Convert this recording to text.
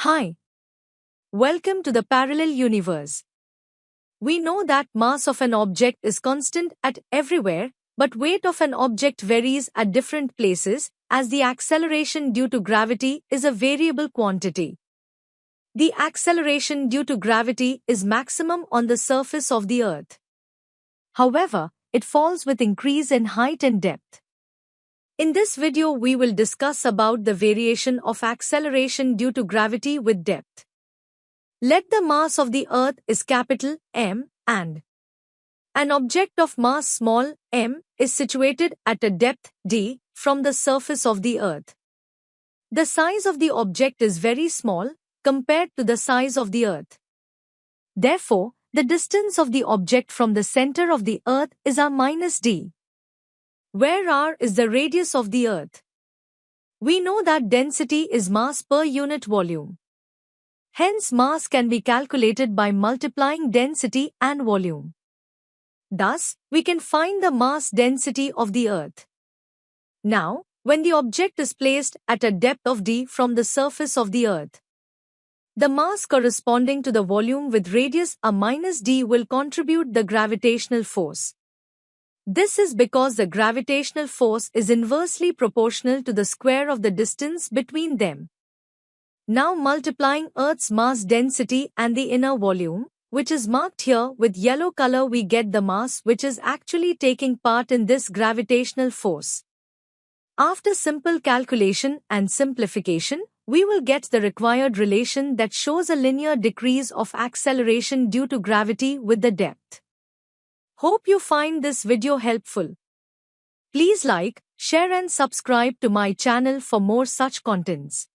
Hi, welcome to the parallel universe. We know that mass of an object is constant at everywhere, but weight of an object varies at different places, as the acceleration due to gravity is a variable quantity. The acceleration due to gravity is maximum on the surface of the Earth. However, it falls with increase in height and depth. In this video we will discuss about the variation of acceleration due to gravity with depth. Let the mass of the Earth is capital M and an object of mass small m is situated at a depth d from the surface of the Earth. The size of the object is very small compared to the size of the Earth. Therefore, the distance of the object from the center of the Earth is r minus d, where r is the radius of the Earth. We know that density is mass per unit volume. Hence, mass can be calculated by multiplying density and volume. Thus, we can find the mass density of the Earth. Now, when the object is placed at a depth of d from the surface of the Earth, the mass corresponding to the volume with radius r minus d will contribute the gravitational force. This is because the gravitational force is inversely proportional to the square of the distance between them. Now multiplying Earth's mass density and the inner volume, which is marked here with yellow color, we get the mass which is actually taking part in this gravitational force. After simple calculation and simplification, we will get the required relation that shows a linear decrease of acceleration due to gravity with the depth. Hope you find this video helpful. Please like, share and subscribe to my channel for more such contents.